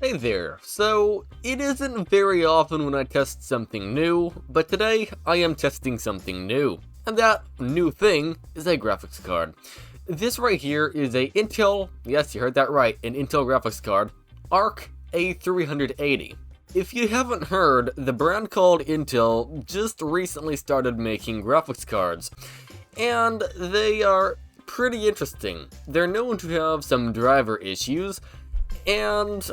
Hey there, so it isn't very often when I test something new, but today I am testing something new. And that new thing is a graphics card. This right here is a Intel, yes you heard that right, an Intel graphics card, ARC A380. If you haven't heard, the brand called Intel just recently started making graphics cards, and they are pretty interesting. They're known to have some driver issues, and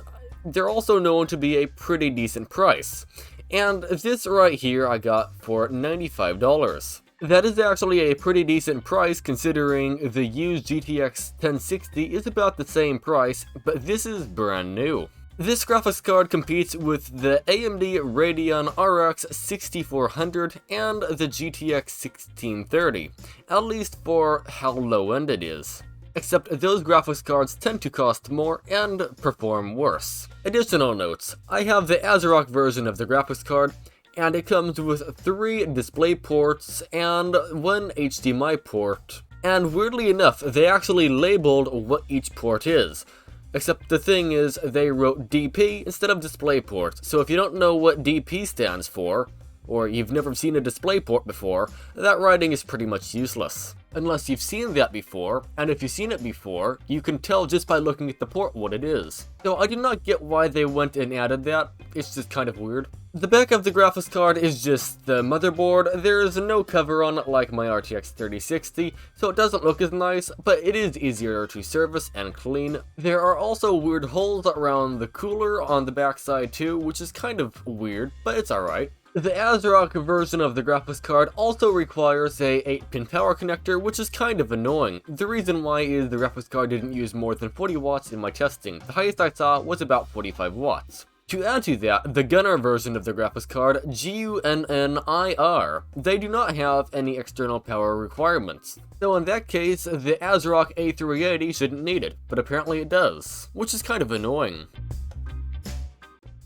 they're also known to be a pretty decent price. And this right here I got for $95. That is actually a pretty decent price considering the used GTX 1060 is about the same price, but this is brand new. This graphics card competes with the AMD Radeon RX 6400 and the GTX 1630, at least for how low-end it is. Except those graphics cards tend to cost more and perform worse. Additional notes, I have the AsRock version of the graphics card, and it comes with 3 display ports and 1 HDMI port. And weirdly enough, they actually labeled what each port is. Except the thing is, they wrote DP instead of DisplayPort, so if you don't know what DP stands for, or you've never seen a DisplayPort before, that writing is pretty much useless. Unless you've seen that before, and if you've seen it before, you can tell just by looking at the port what it is. So I do not get why they went and added that, it's just kind of weird. The back of the graphics card is just the motherboard. There is no cover on it like my RTX 3060, so it doesn't look as nice, but it is easier to service and clean. There are also weird holes around the cooler on the backside too, which is kind of weird, but it's alright. The AsRock version of the graphics card also requires a 8-pin power connector, which is kind of annoying. The reason why is the graphics card didn't use more than 40 watts in my testing. The highest I saw was about 45 watts. To add to that, the Gunner version of the graphics card, GUNNIR, they do not have any external power requirements. So in that case, the AsRock A380 shouldn't need it, but apparently it does, which is kind of annoying.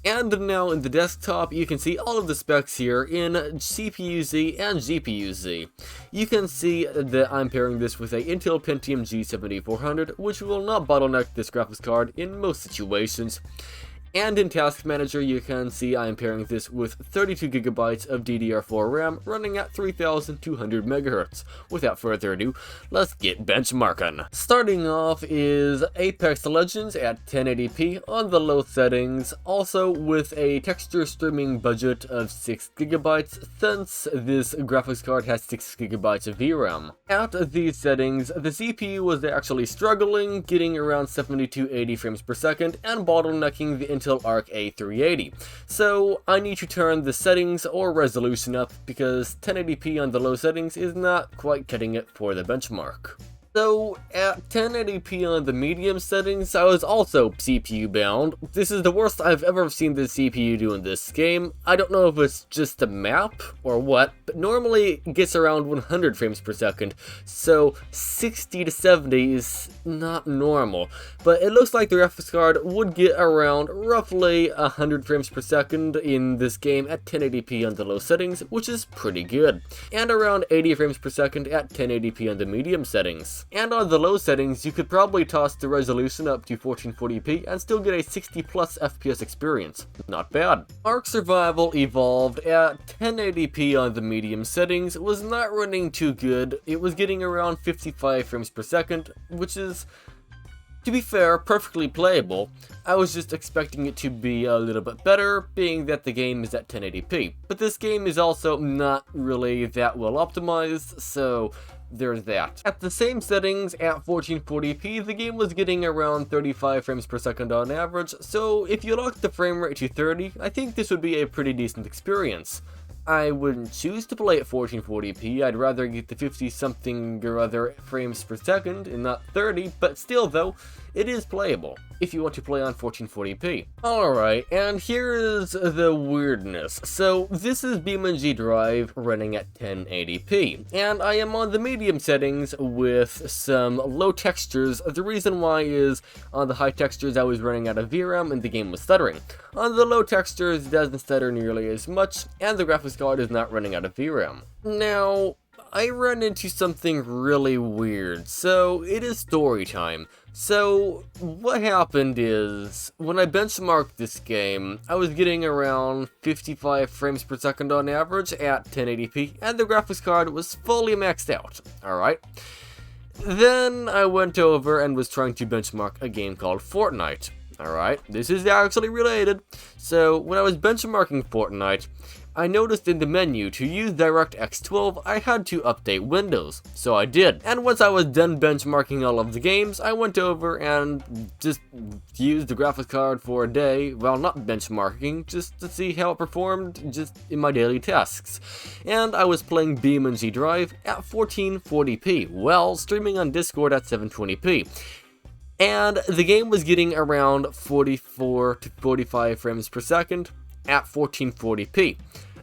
And now in the desktop, you can see all of the specs here in CPU-Z and GPU-Z. You can see that I'm pairing this with a Intel Pentium G7400, which will not bottleneck this graphics card in most situations. And in Task Manager, you can see I am pairing this with 32GB of DDR4 RAM running at 3200 MHz. Without further ado, let's get benchmarking. Starting off is Apex Legends at 1080p on the low settings, also with a texture streaming budget of 6GB since this graphics card has 6GB of VRAM. At these settings, the CPU was actually struggling, getting around 70 to 80 frames per second and bottlenecking the Intel ARC A380, so I need to turn the settings or resolution up because 1080p on the low settings is not quite cutting it for the benchmark. So at 1080p on the medium settings, I was also CPU bound. This is the worst I've ever seen the CPU do in this game. I don't know if it's just a map or what, but normally it gets around 100 frames per second, so 60 to 70 is not normal. But it looks like the graphics card would get around roughly 100 frames per second in this game at 1080p on the low settings, which is pretty good, and around 80 frames per second at 1080p on the medium settings. And on the low settings, you could probably toss the resolution up to 1440p and still get a 60 plus FPS experience. Not bad. Ark Survival Evolved at 1080p on the medium settings was not running too good. It was getting around 55 frames per second, which is, to be fair, perfectly playable. I was just expecting it to be a little bit better, being that the game is at 1080p. But this game is also not really that well optimized, so there's that. At the same settings, at 1440p, the game was getting around 35 frames per second on average, so if you locked the frame rate to 30, I think this would be a pretty decent experience. I wouldn't choose to play at 1440p, I'd rather get the 50 something or other frames per second and not 30, but still though, it is playable if you want to play on 1440p. Alright, and here is the weirdness. So this is BeamNG Drive running at 1080p, and I am on the medium settings with some low textures. The reason why is on the high textures I was running out of VRAM and the game was stuttering. On the low textures it doesn't stutter nearly as much, and the graphics card is not running out of VRAM. Now, I ran into something really weird, so it is story time. So, what happened is, when I benchmarked this game, I was getting around 55 frames per second on average at 1080p, and the graphics card was fully maxed out, alright? Then I went over and was trying to benchmark a game called Fortnite. Alright, this is actually related. So, when I was benchmarking Fortnite, I noticed in the menu to use DirectX 12, I had to update Windows. So I did. And once I was done benchmarking all of the games, I went over and just used the graphics card for a day, well, not benchmarking, just to see how it performed just in my daily tasks. And I was playing BeamNG Drive at 1440p, while streaming on Discord at 720p. And the game was getting around 44 to 45 frames per second at 1440p.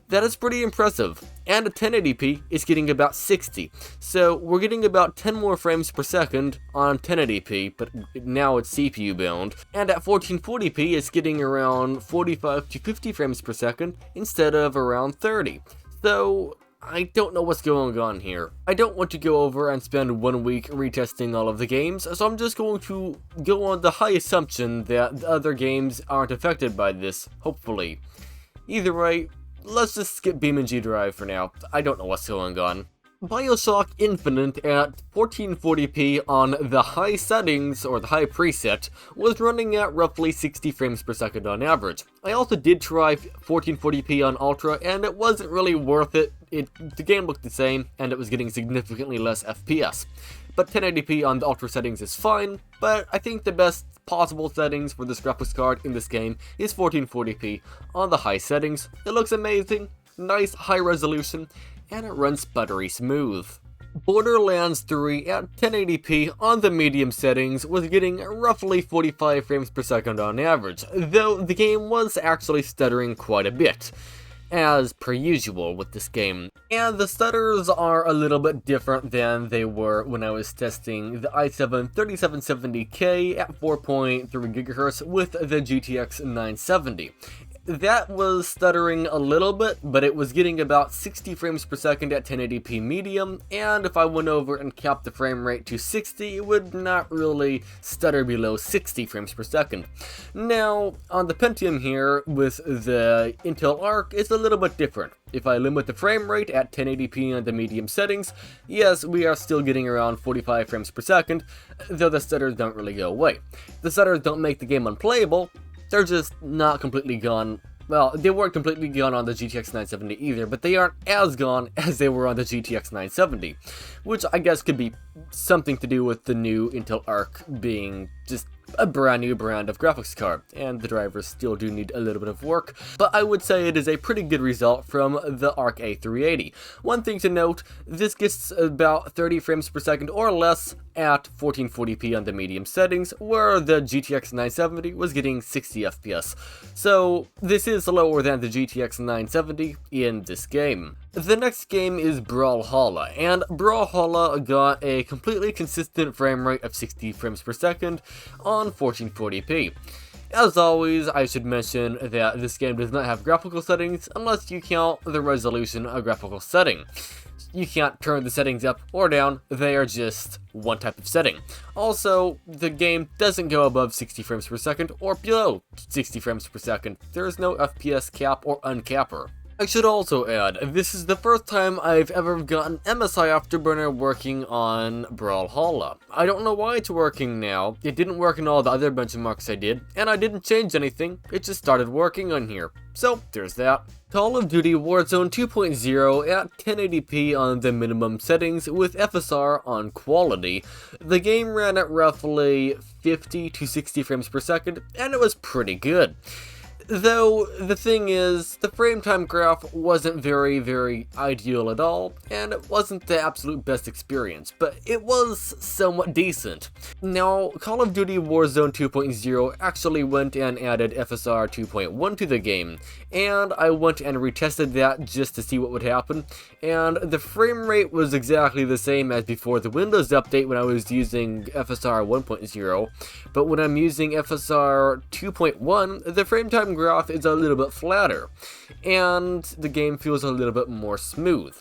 That is pretty impressive. And at 1080p, it's getting about 60. So we're getting about 10 more frames per second on 1080p, but now it's CPU bound. And at 1440p, it's getting around 45 to 50 frames per second instead of around 30. So I don't know what's going on here. I don't want to go over and spend 1 week retesting all of the games, so I'm just going to go on the high assumption that the other games aren't affected by this, hopefully. Either way, let's just skip BeamNG Drive for now. I don't know what's going on. BioShock Infinite at 1440p on the high settings, or the high preset, was running at roughly 60 frames per second on average. I also did try 1440p on Ultra, and it wasn't really worth it. The game looked the same, and it was getting significantly less FPS. But 1080p on the Ultra settings is fine, but I think the best possible settings for this graphics card in this game is 1440p on the high settings. It looks amazing, nice high resolution, and it runs buttery smooth. Borderlands 3 at 1080p on the medium settings was getting roughly 45 frames per second on average, though the game was actually stuttering quite a bit, as per usual with this game. And the stutters are a little bit different than they were when I was testing the i7 3770K at 4.3 GHz with the GTX 970. That was stuttering a little bit, but it was getting about 60 frames per second at 1080p medium, and if I went over and capped the frame rate to 60, it would not really stutter below 60 frames per second. Now, on the Pentium here, with the Intel ARC, it's a little bit different. If I limit the frame rate at 1080p on the medium settings, yes, we are still getting around 45 frames per second, though the stutters don't really go away. The stutters don't make the game unplayable, they're just not completely gone. Well, they weren't completely gone on the GTX 970 either, but they aren't as gone as they were on the GTX 970, which I guess could be something to do with the new Intel ARC being just a brand new brand of graphics card, and the drivers still do need a little bit of work, but I would say it is a pretty good result from the ARC A380. One thing to note, this gets about 30 frames per second or less at 1440p on the medium settings, where the GTX 970 was getting 60 FPS. So this is lower than the GTX 970 in this game. The next game is Brawlhalla, and Brawlhalla got a completely consistent frame rate of 60 frames per second on 1440p. As always, I should mention that this game does not have graphical settings unless you count the resolution a graphical setting. You can't turn the settings up or down, they are just one type of setting. Also, the game doesn't go above 60 frames per second or below 60 frames per second. There is no FPS cap or uncapper. I should also add, this is the first time I've ever gotten MSI Afterburner working on Brawlhalla. I don't know why it's working now. It didn't work in all the other benchmarks I did, and I didn't change anything. It just started working on here. So, there's that. Call of Duty Warzone 2.0 at 1080p on the minimum settings with FSR on quality. The game ran at roughly 50 to 60 frames per second, and it was pretty good. Though, the thing is, the frame time graph wasn't very ideal at all, and it wasn't the absolute best experience, but it was somewhat decent. Now, Call of Duty Warzone 2.0 actually went and added FSR 2.1 to the game, and I went and retested that just to see what would happen, and the frame rate was exactly the same as before the Windows update when I was using FSR 1.0, but when I'm using FSR 2.1, the frame time graph is a little bit flatter, and the game feels a little bit more smooth.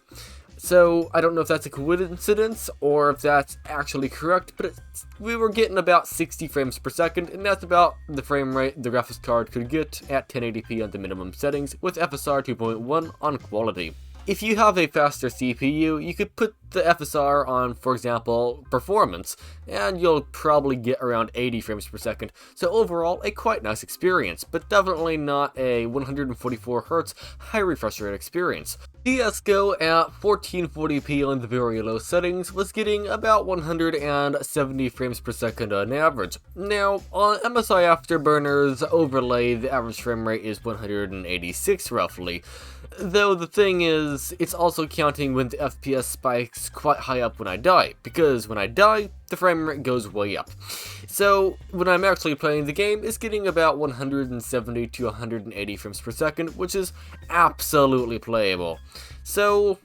So I don't know if that's a coincidence or if that's actually correct, but we were getting about 60 frames per second, and that's about the frame rate the graphics card could get at 1080p on the minimum settings with FSR 2.1 on quality. If you have a faster CPU, you could put the FSR on, for example, performance, and you'll probably get around 80 frames per second. So overall, a quite nice experience, but definitely not a 144Hz high refresh rate experience. G.Skill at 1440p on the very low settings was getting about 170 frames per second on average. Now, on MSI Afterburner's overlay, the average frame rate is 186 roughly. Though the thing is, it's also counting when the FPS spikes quite high up when I die, because when I die, the frame rate goes way up. So when I'm actually playing the game, it's getting about 170 to 180 frames per second, which is absolutely playable. So,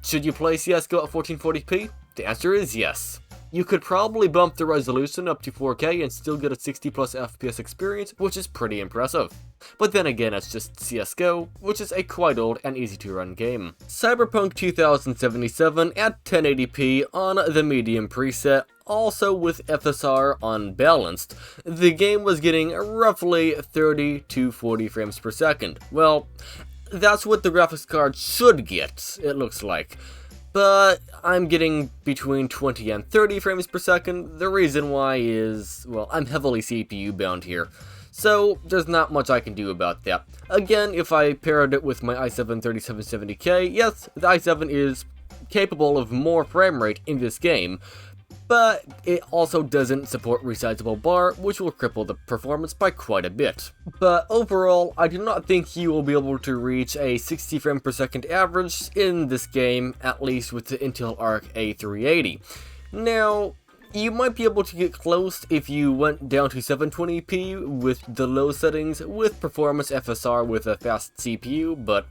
should you play CSGO at 1440p? The answer is yes. You could probably bump the resolution up to 4K and still get a 60 plus FPS experience, which is pretty impressive. But then again, it's just CSGO, which is a quite old and easy to run game. Cyberpunk 2077 at 1080p on the medium preset, also with FSR unbalanced. The game was getting roughly 30 to 40 frames per second. Well, that's what the graphics card should get, it looks like. But I'm getting between 20 and 30 frames per second. The reason why is, well, I'm heavily CPU bound here. So there's not much I can do about that. Again, if I paired it with my i7-3770K, yes, the i7 is capable of more frame rate in this game, but it also doesn't support resizable bar, which will cripple the performance by quite a bit. But overall, I do not think you will be able to reach a 60 frame per second average in this game, at least with the Intel ARC A380. Now, you might be able to get close if you went down to 720p with the low settings with performance FSR with a fast CPU, but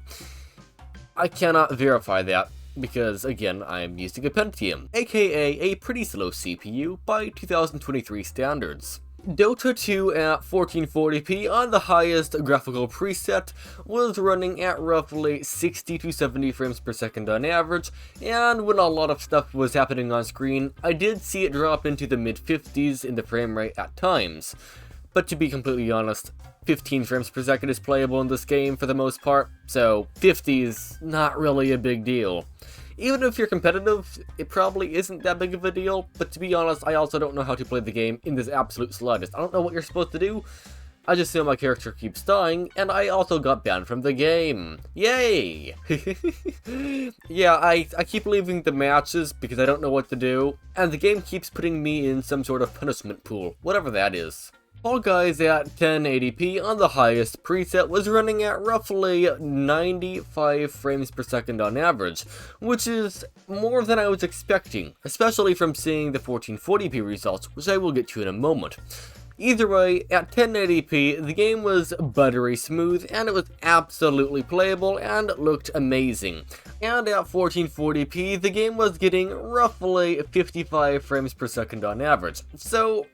I cannot verify that, because again, I'm using a Pentium, aka a pretty slow CPU by 2023 standards. Dota 2 at 1440p on the highest graphical preset was running at roughly 60 to 70 frames per second on average, and when a lot of stuff was happening on screen, I did see it drop into the mid-50s in the frame rate at times. But to be completely honest, 15 frames per second is playable in this game for the most part, so 50 is not really a big deal. Even if you're competitive, it probably isn't that big of a deal, but to be honest, I also don't know how to play the game in this absolute slightest. I don't know what you're supposed to do. I just know my character keeps dying, and I also got banned from the game. Yay! Yeah, I keep leaving the matches because I don't know what to do, and the game keeps putting me in some sort of punishment pool, whatever that is. Fall Guys at 1080p on the highest preset was running at roughly 95 frames per second on average, which is more than I was expecting, especially from seeing the 1440p results, which I will get to in a moment. Either way, at 1080p, the game was buttery smooth, and it was absolutely playable and looked amazing. And at 1440p, the game was getting roughly 55 frames per second on average, so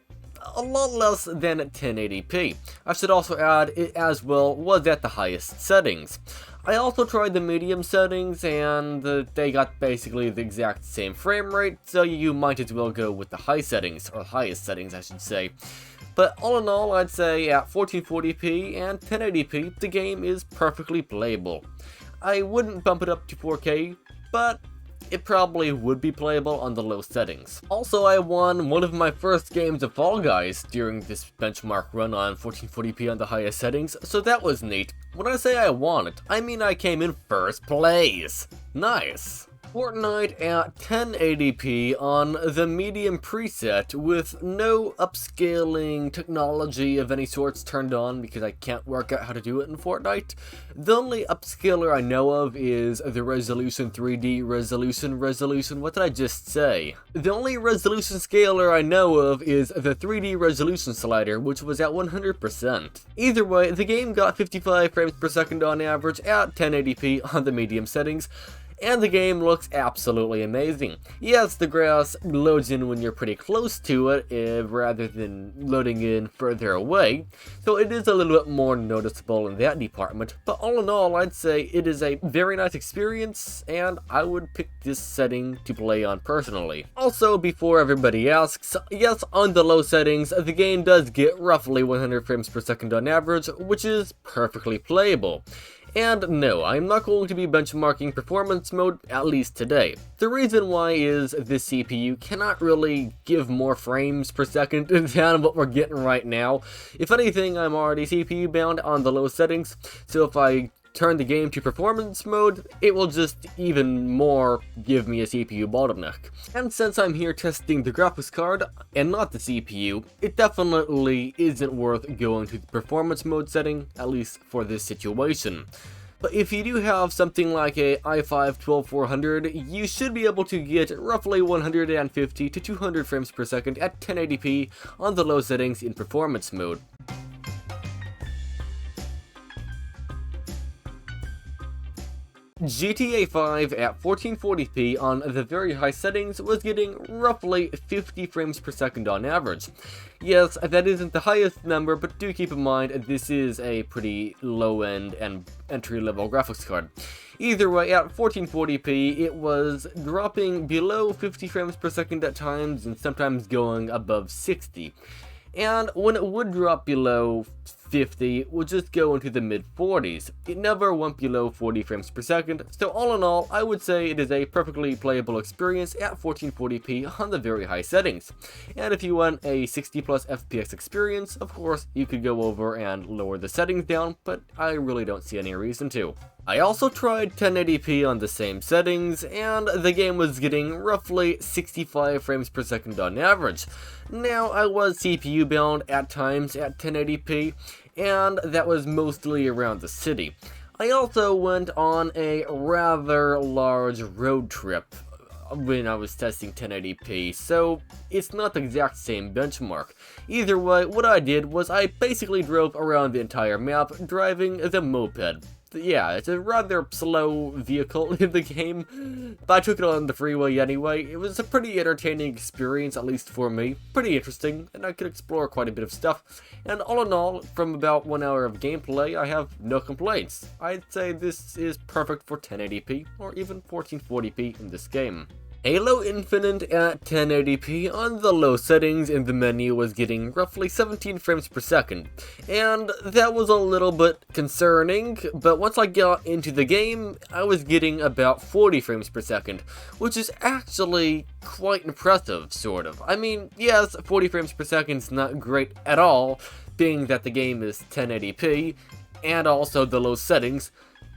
a lot less than 1080p. I should also add, it as well was at the highest settings. I also tried the medium settings, and they got basically the exact same frame rate, so you might as well go with the high settings, or highest settings I should say. But all in all, I'd say at 1440p and 1080p, the game is perfectly playable. I wouldn't bump it up to 4K, but it probably would be playable on the low settings. Also, I won one of my first games of Fall Guys during this benchmark run on 1440p on the highest settings, so that was neat. When I say I won it, I mean I came in first place. Nice. Fortnite at 1080p on the medium preset with no upscaling technology of any sorts turned on because I can't work out how to do it in Fortnite. The only upscaler I know of is the resolution 3D resolution, what did I just say? The only resolution scaler I know of is the 3D resolution slider, which was at 100%. Either way, the game got 55 frames per second on average at 1080p on the medium settings, and the game looks absolutely amazing. Yes, the grass loads in when you're pretty close to it, rather than loading in further away, so it is a little bit more noticeable in that department, but all in all, I'd say it is a very nice experience, and I would pick this setting to play on personally. Also, before everybody asks, yes, on the low settings, the game does get roughly 100 frames per second on average, which is perfectly playable. And no, I'm not going to be benchmarking performance mode, at least today. The reason why is this CPU cannot really give more frames per second than what we're getting right now. If anything, I'm already CPU bound on the low settings, so if I turn the game to performance mode, it will just even more give me a CPU bottleneck. And since I'm here testing the graphics card and not the CPU, it definitely isn't worth going to the performance mode setting, at least for this situation. But if you do have something like a i5-12400, you should be able to get roughly 150 to 200 frames per second at 1080p on the low settings in performance mode. GTA 5 at 1440p on the very high settings was getting roughly 50 frames per second on average. Yes, that isn't the highest number, but do keep in mind this is a pretty low-end and entry-level graphics card. Either way, at 1440p, it was dropping below 50 frames per second at times, and sometimes going above 60. And when it would drop below 50, it would just go into the mid-40s. It never went below 40 frames per second, so all in all, I would say it is a perfectly playable experience at 1440p on the very high settings. And if you want a 60 plus FPS experience, of course, you could go over and lower the settings down, but I really don't see any reason to. I also tried 1080p on the same settings, and the game was getting roughly 65 frames per second on average. Now, I was CPU bound at times at 1080p, and that was mostly around the city. I also went on a rather large road trip when I was testing 1080p, so it's not the exact same benchmark. Either way, what I did was I basically drove around the entire map driving the moped. Yeah, it's a rather slow vehicle in the game, but I took it on the freeway anyway. It was a pretty entertaining experience, at least for me. Pretty interesting, and I could explore quite a bit of stuff. And all in all, from about 1 hour of gameplay, I have no complaints. I'd say this is perfect for 1080p, or even 1440p in this game. Halo Infinite at 1080p on the low settings in the menu was getting roughly 17 frames per second, and that was a little bit concerning, but once I got into the game, I was getting about 40 frames per second, which is actually quite impressive, sort of. I mean, yes, 40 frames per second is not great at all, being that the game is 1080p, and also the low settings,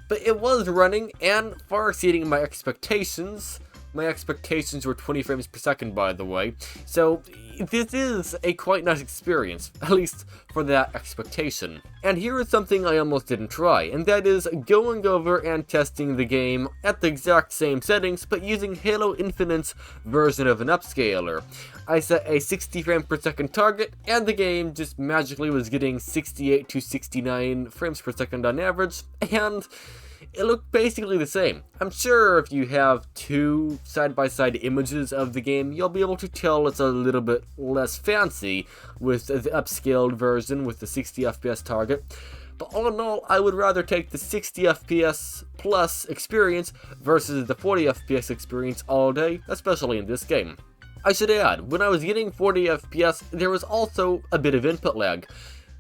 but it was running and far exceeding my expectations. My expectations were 20 frames per second, by the way, so this is a quite nice experience, at least for that expectation. And here is something I almost didn't try, and that is going over and testing the game at the exact same settings, but using Halo Infinite's version of an upscaler. I set a 60 frame per second target, and the game just magically was getting 68 to 69 frames per second on average, and it looked basically the same. I'm sure if you have two side-by-side images of the game, you'll be able to tell it's a little bit less fancy with the upscaled version with the 60 FPS target. But all in all, I would rather take the 60 FPS plus experience versus the 40 FPS experience all day, especially in this game. I should add, when I was getting 40 FPS, there was also a bit of input lag.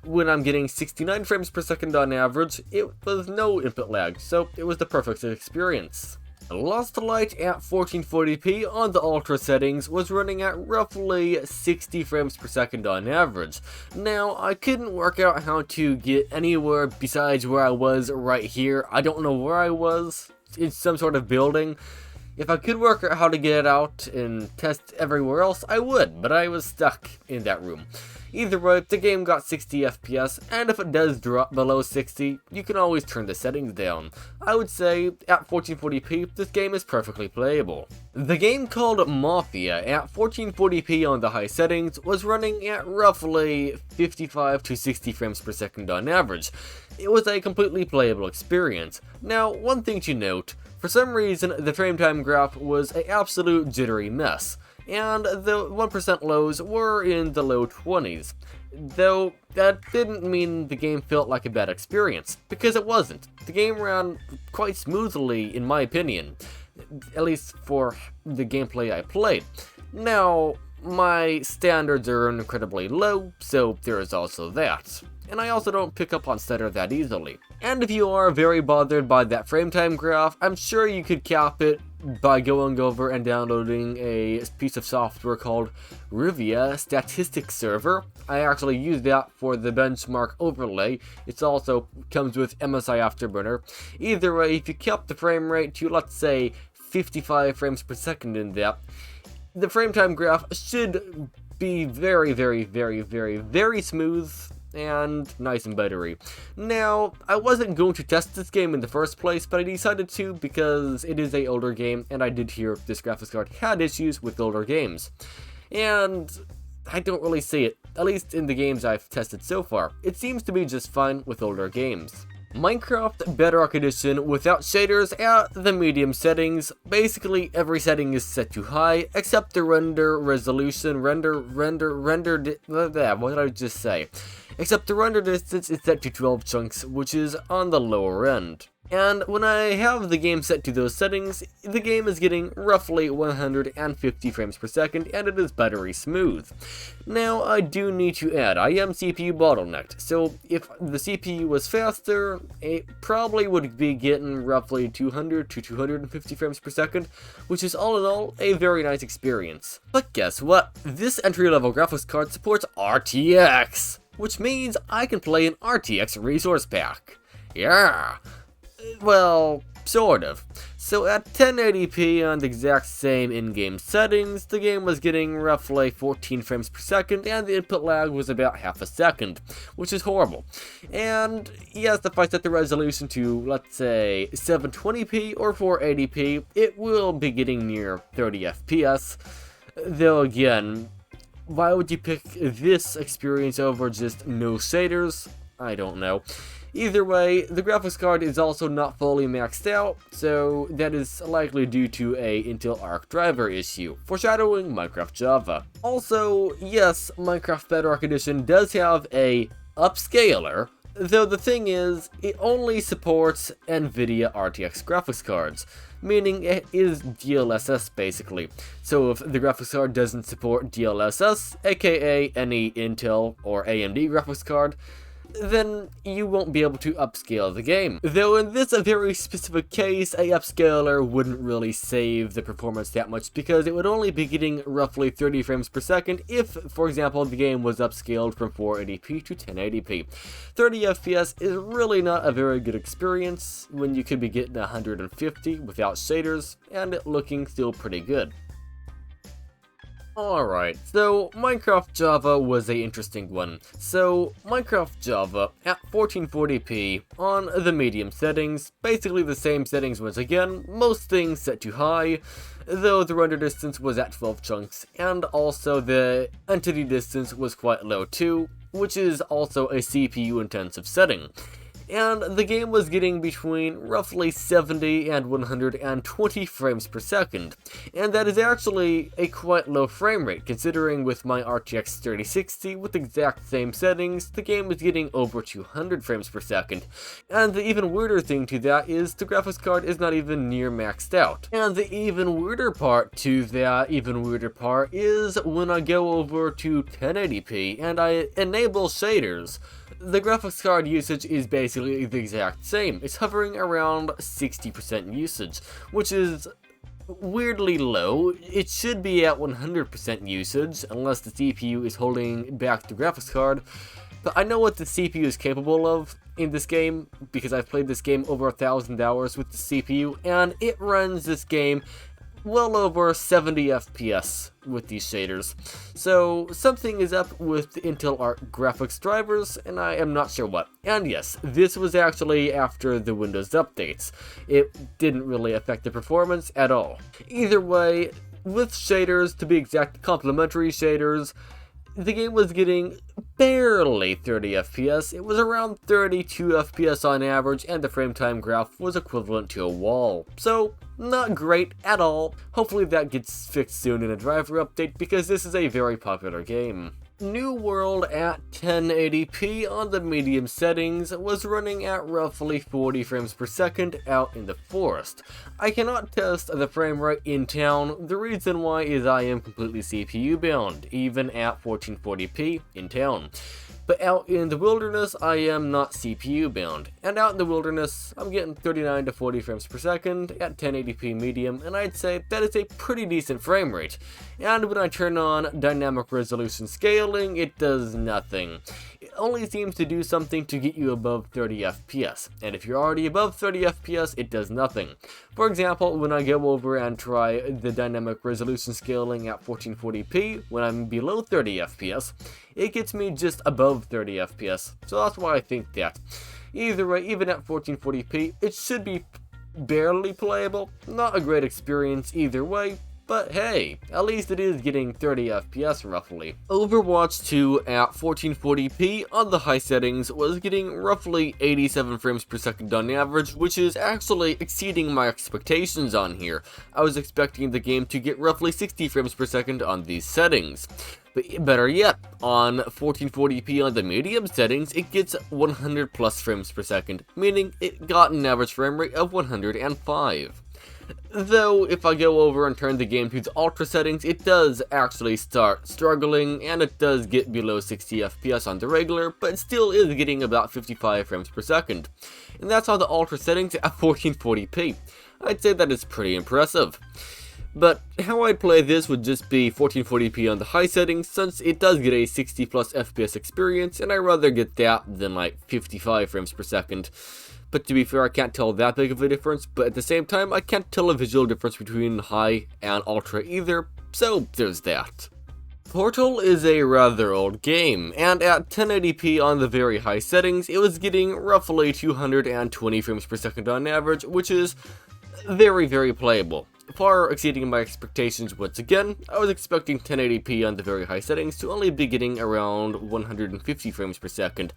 When I'm getting 69 frames per second on average, it was no input lag, so it was the perfect experience. Lost Light at 1440p on the Ultra settings was running at roughly 60 frames per second on average. Now, I couldn't work out how to get anywhere besides where I was right here. I don't know where I was. It's some sort of building. If I could work out how to get out and test everywhere else, I would, but I was stuck in that room. Either way, the game got 60 FPS, and if it does drop below 60, you can always turn the settings down. I would say, at 1440p, this game is perfectly playable. The game called Mafia, at 1440p on the high settings, was running at roughly 55 to 60 frames per second on average. It was a completely playable experience. Now, one thing to note, For some reason, the frame time graph was an absolute jittery mess, and the 1% lows were in the low 20s. Though, that didn't mean the game felt like a bad experience, because it wasn't. The game ran quite smoothly, in my opinion, at least for the gameplay I played. Now, my standards are incredibly low, so there is also that. And I also don't pick up on stutter that easily. And if you are very bothered by that frame time graph, I'm sure you could cap it by going over and downloading a piece of software called Ripjaws Statistics Server. I actually use that for the benchmark overlay. It also comes with MSI Afterburner. Either way, if you kept the frame rate to, let's say, 55 frames per second in that, the frame time graph should be very, very, very, very, very smooth and nice and buttery. Now, I wasn't going to test this game in the first place, but I decided to because it is an older game, and I did hear this graphics card had issues with older games. And I don't really see it, at least in the games I've tested so far. It seems to be just fine with older games. Minecraft Bedrock Edition without shaders at the medium settings. Basically every setting is set to high except the render resolution, what did I just say? Except the render distance is set to 12 chunks, which is on the lower end. And when I have the game set to those settings, the game is getting roughly 150 frames per second, and it is buttery smooth. Now, I do need to add, I am CPU bottlenecked, so if the CPU was faster, it probably would be getting roughly 200 to 250 frames per second, which is all in all a very nice experience. But guess what? This entry-level graphics card supports RTX, which means I can play an RTX resource pack. Yeah! Well, sort of. So at 1080p on the exact same in-game settings, the game was getting roughly 14 frames per second, and the input lag was about half a second, which is horrible. And yes, if I set the resolution to, let's say, 720p or 480p, it will be getting near 30 FPS. Though again, why would you pick this experience over just no shaders? I don't know. Either way, the graphics card is also not fully maxed out, so that is likely due to a Intel ARC driver issue, foreshadowing Minecraft Java. Also, yes, Minecraft Bedrock Edition does have a upscaler, though the thing is, it only supports NVIDIA RTX graphics cards, meaning it is DLSS basically. So if the graphics card doesn't support DLSS, aka any Intel or AMD graphics card, then you won't be able to upscale the game. Though in this very specific case, a upscaler wouldn't really save the performance that much because it would only be getting roughly 30 frames per second if, for example, the game was upscaled from 480p to 1080p. 30 FPS is really not a very good experience when you could be getting 150 without shaders and it looking still pretty good. Alright, so Minecraft Java was an interesting one. So, Minecraft Java at 1440p on the medium settings, basically the same settings once again, most things set to high, though the render distance was at 12 chunks, and also the entity distance was quite low too, which is also a CPU intensive setting. And the game was getting between roughly 70 and 120 frames per second, and that is actually a quite low frame rate considering with my RTX 3060 with the exact same settings, the game was getting over 200 frames per second. And the even weirder thing to that is the graphics card is not even near maxed out. And the even weirder part to that even weirder part is when I go over to 1080p and I enable shaders. The graphics card usage is basically the exact same. It's hovering around 60% usage, which is weirdly low. It should be at 100% usage, unless the CPU is holding back the graphics card. But I know what the CPU is capable of in this game, because I've played this game over 1,000 hours with the CPU, and it runs this game well over 70 FPS with these shaders. So something is up with the Intel ARC graphics drivers, and I am not sure what. And yes, this was actually after the Windows updates. It didn't really affect the performance at all. Either way, with shaders, to be exact, complementary shaders, the game was getting barely 30 FPS, it was around 32 FPS on average, and the frame time graph was equivalent to a wall. So, not great at all. Hopefully that gets fixed soon in a driver update, because this is a very popular game. New World at 1080p on the medium settings was running at roughly 40 frames per second out in the forest. I cannot test the frame rate in town. The reason why is I am completely CPU bound, even at 1440p in town. But out in the wilderness, I am not CPU bound. And out in the wilderness, I'm getting 39 to 40 frames per second at 1080p medium, and I'd say that is a pretty decent frame rate. And when I turn on dynamic resolution scaling, it does nothing. It only seems to do something to get you above 30 FPS. And if you're already above 30 FPS, it does nothing. For example, when I go over and try the dynamic resolution scaling at 1440p, when I'm below 30 FPS, it gets me just above 30 FPS, so that's why I think that. Either way, even at 1440p, it should be barely playable. Not a great experience either way, but hey, at least it is getting 30 FPS roughly. Overwatch 2 at 1440p on the high settings was getting roughly 87 frames per second on average, which is actually exceeding my expectations on here. I was expecting the game to get roughly 60 frames per second on these settings. But better yet, on 1440p on the medium settings, it gets 100 plus frames per second, meaning it got an average frame rate of 105. Though, if I go over and turn the game to the ultra settings, it does actually start struggling, and it does get below 60 FPS on the regular, but it still is getting about 55 frames per second. And that's on the ultra settings at 1440p. I'd say that is pretty impressive. But how I'd play this would just be 1440p on the high settings, since it does get a 60 plus FPS experience, and I'd rather get that than like 55 frames per second. But to be fair, I can't tell that big of a difference, but at the same time, I can't tell a visual difference between high and ultra either, so there's that. Portal is a rather old game, and at 1080p on the very high settings, it was getting roughly 220 frames per second on average, which is very playable. Far exceeding my expectations once again. I was expecting 1080p on the very high settings to only be getting around 150 frames per second.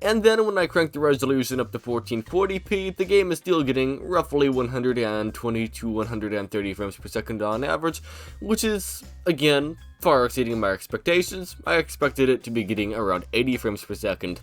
And then when I crank the resolution up to 1440p, the game is still getting roughly 120 to 130 frames per second on average, which is, again, far exceeding my expectations. I expected it to be getting around 80 frames per second.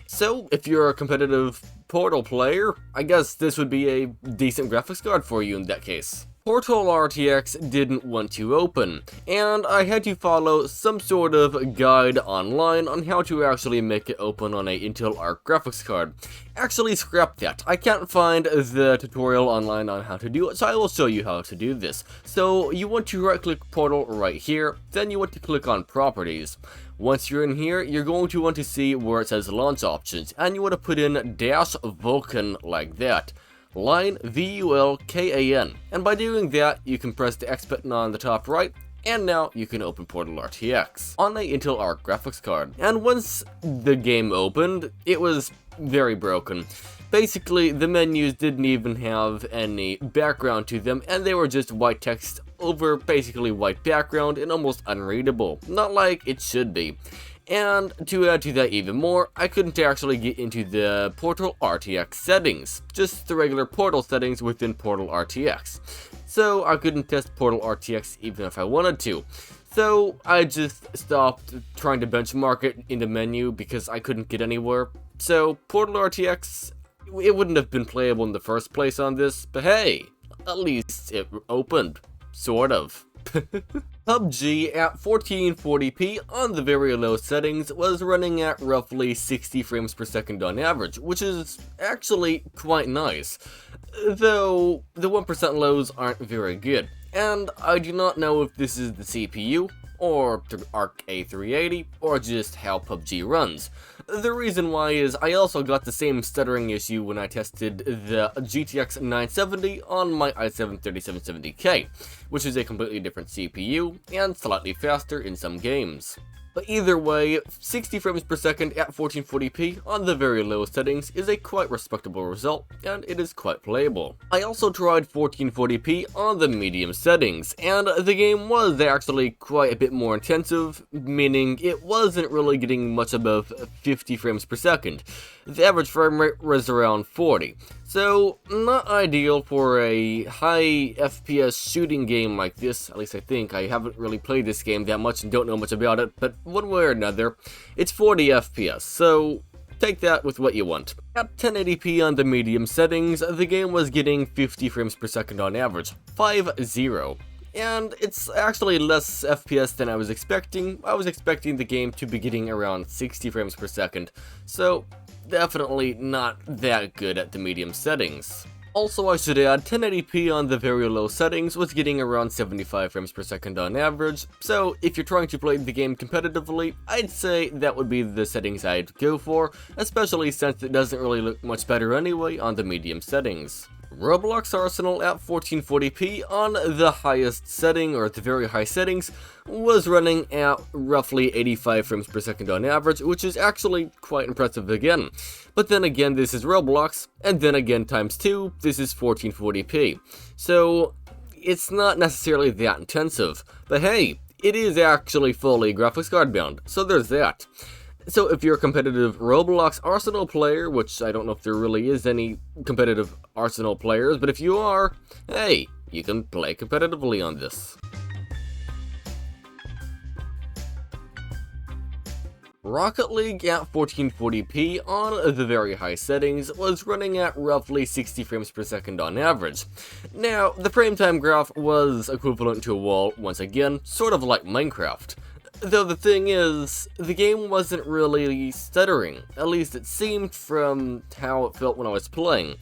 So, if you're a competitive Portal player, I guess this would be a decent graphics card for you in that case. Portal RTX didn't want to open, and I had to follow some sort of guide online on how to actually make it open on a Intel ARC graphics card. Actually, scrap that. I can't find the tutorial online on how to do it, so I will show you how to do this. So, you want to right-click Portal right here, then you want to click on Properties. Once you're in here, you're going to want to see where it says Launch Options, and you want to put in -Vulkan like that. Line VULKAN, and by doing that, you can press the X button on the top right, and now you can open Portal RTX on a Intel ARC graphics card. And once the game opened, it was very broken. Basically, the menus didn't even have any background to them, and they were just white text over basically white background and almost unreadable, not like it should be. And to add to that even more, I couldn't actually get into the Portal RTX settings, just the regular Portal settings within Portal RTX. So I couldn't test Portal RTX even if I wanted to. So I just stopped trying to benchmark it in the menu because I couldn't get anywhere. So Portal RTX, it wouldn't have been playable in the first place on this, but hey, at least it opened, sort of. PUBG at 1440p on the very low settings was running at roughly 60 frames per second on average, which is actually quite nice, though the 1% lows aren't very good, and I do not know if this is the CPU, or the ARC A380, or just how PUBG runs. The reason why is I also got the same stuttering issue when I tested the GTX 970 on my i7-3770K, which is a completely different CPU, and slightly faster in some games. But either way, 60 frames per second at 1440p on the very low settings is a quite respectable result, and it is quite playable. I also tried 1440p on the medium settings, and the game was actually quite a bit more intensive, meaning it wasn't really getting much above 50 frames per second. The average frame rate was around 40. So, not ideal for a high FPS shooting game like this, at least I think. I haven't really played this game that much and don't know much about it, but one way or another, it's 40 FPS, so take that with what you want. At 1080p on the medium settings, the game was getting 50 frames per second on average, 5-0. And it's actually less FPS than I was expecting. I was expecting the game to be getting around 60 frames per second, so definitely not that good at the medium settings. Also, I should add, 1080p on the very low settings was getting around 75 frames per second on average, so if you're trying to play the game competitively, I'd say that would be the settings I'd go for, especially since it doesn't really look much better anyway on the medium settings. Roblox Arsenal at 1440p on the highest setting, or at the very high settings, was running at roughly 85 frames per second on average, which is actually quite impressive again. But then again, this is Roblox, and then again times 2, this is 1440p. So, it's not necessarily that intensive, but hey, it is actually fully graphics card bound, so there's that. So if you're a competitive Roblox Arsenal player, which I don't know if there really is any competitive Arsenal players, but if you are, hey, you can play competitively on this. Rocket League at 1440p on the very high settings was running at roughly 60 frames per second on average. Now, the frame time graph was equivalent to a wall, once again, sort of like Minecraft. Though the thing is, the game wasn't really stuttering, at least it seemed from how it felt when I was playing.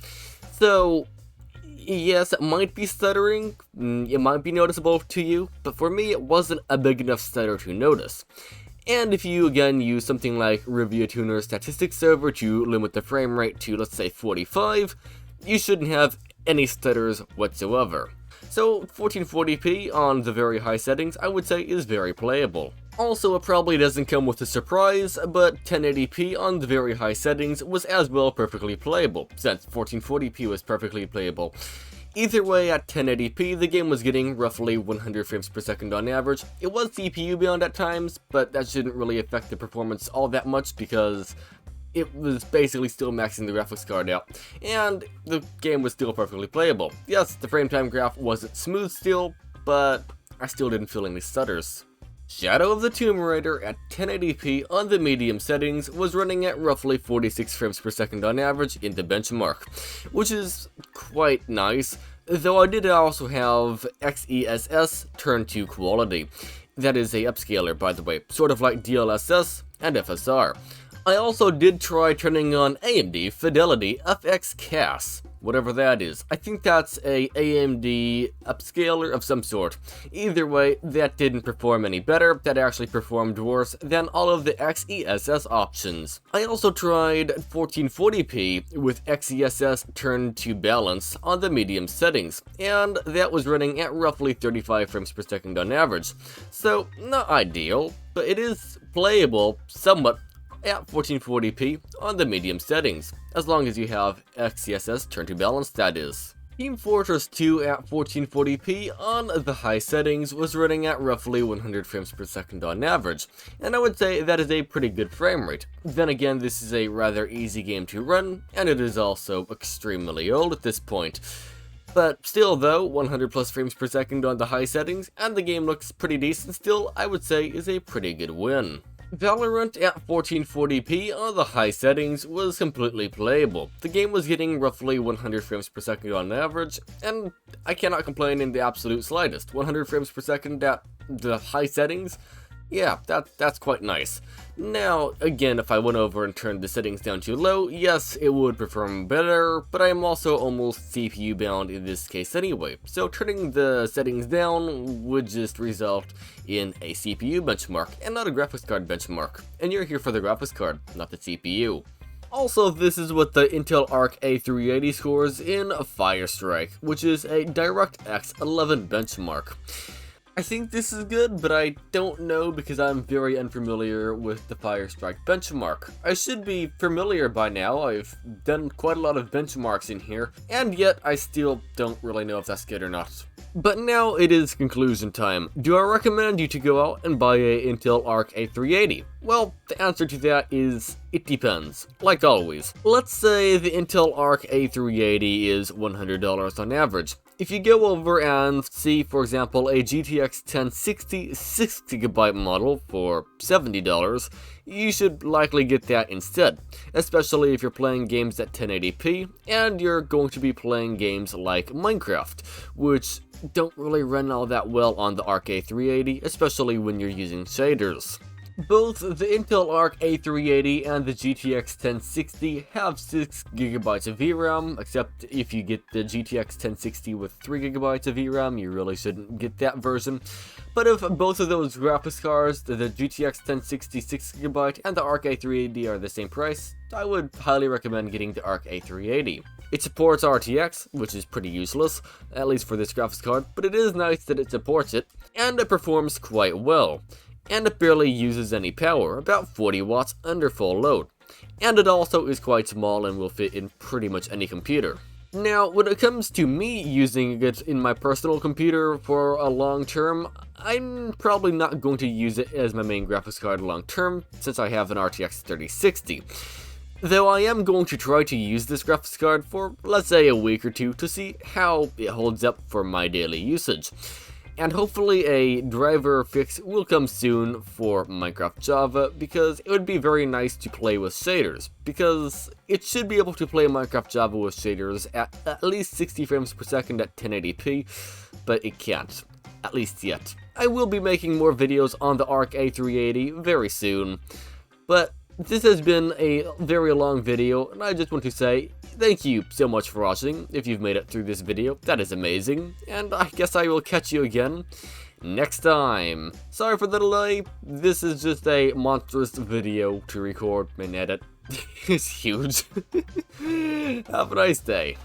So, yes, it might be stuttering, it might be noticeable to you, but for me it wasn't a big enough stutter to notice. And if you again use something like Review Tuner Statistics Server to limit the frame rate to, let's say, 45, you shouldn't have any stutters whatsoever. So 1440p on the very high settings I would say is very playable. Also, it probably doesn't come with a surprise, but 1080p on the very high settings was as well perfectly playable, since 1440p was perfectly playable. Either way, at 1080p, the game was getting roughly 100 frames per second on average. It was CPU bound at times, but that shouldn't really affect the performance all that much because it was basically still maxing the graphics card out, and the game was still perfectly playable. Yes, the frame time graph wasn't smooth still, but I still didn't feel any stutters. Shadow of the Tomb Raider at 1080p on the medium settings was running at roughly 46 frames per second on average in the benchmark, which is quite nice, though I did also have XESS turned to quality. That is a upscaler, by the way, sort of like DLSS and FSR. I also did try turning on AMD Fidelity FX CAS, whatever that is. I think that's a AMD upscaler of some sort. Either way, that didn't perform any better, that actually performed worse than all of the XESS options. I also tried 1440p with XESS turned to balance on the medium settings, and that was running at roughly 35 frames per second on average. So, not ideal, but it is playable somewhat at 1440p on the medium settings, as long as you have XESS turned to balance, that is. Team Fortress 2 at 1440p on the high settings was running at roughly 100 frames per second on average, and I would say that is a pretty good frame rate. Then again, this is a rather easy game to run, and it is also extremely old at this point. But still though, 100 plus frames per second on the high settings, and the game looks pretty decent still, I would say is a pretty good win. Valorant at 1440p on the high settings was completely playable. The game was getting roughly 100 frames per second on average, and I cannot complain in the absolute slightest. 100 frames per second at the high settings? Yeah, that's quite nice. Now, again, if I went over and turned the settings down too low, yes, it would perform better, but I am also almost CPU bound in this case anyway, so turning the settings down would just result in a CPU benchmark, and not a graphics card benchmark. And you're here for the graphics card, not the CPU. Also, this is what the Intel ARC A380 scores in Firestrike, which is a DirectX 11 benchmark. I think this is good, but I don't know because I'm very unfamiliar with the Firestrike benchmark. I should be familiar by now. I've done quite a lot of benchmarks in here, and yet I still don't really know if that's good or not. But now it is conclusion time. Do I recommend you to go out and buy a Intel ARC A380? Well, the answer to that is, it depends, like always. Let's say the Intel ARC A380 is $100 on average. If you go over and see, for example, a GTX 1060 6GB model for $70, you should likely get that instead, especially if you're playing games at 1080p and you're going to be playing games like Minecraft, which don't really run all that well on the ARC A380, especially when you're using shaders. Both the Intel ARC A380 and the GTX 1060 have 6GB of VRAM, except if you get the GTX 1060 with 3GB of VRAM, you really shouldn't get that version. But if both of those graphics cards, the GTX 1060 6GB and the ARC A380 are the same price, I would highly recommend getting the ARC A380. It supports RTX, which is pretty useless, at least for this graphics card, but it is nice that it supports it, and it performs quite well. And it barely uses any power, about 40 watts under full load. And it also is quite small and will fit in pretty much any computer. Now, when it comes to me using it in my personal computer for a long term, I'm probably not going to use it as my main graphics card long term, since I have an RTX 3060. Though I am going to try to use this graphics card for, let's say, a week or two to see how it holds up for my daily usage. And hopefully a driver fix will come soon for Minecraft Java, because it would be very nice to play with shaders, because it should be able to play Minecraft Java with shaders at least 60 frames per second at 1080p, but it can't, at least yet. I will be making more videos on the ARC A380 very soon, but this has been a very long video, and I just want to say thank you so much for watching. If you've made it through this video, that is amazing, and I guess I will catch you again next time. Sorry for the delay, this is just a monstrous video to record and edit. It's huge. Have a nice day.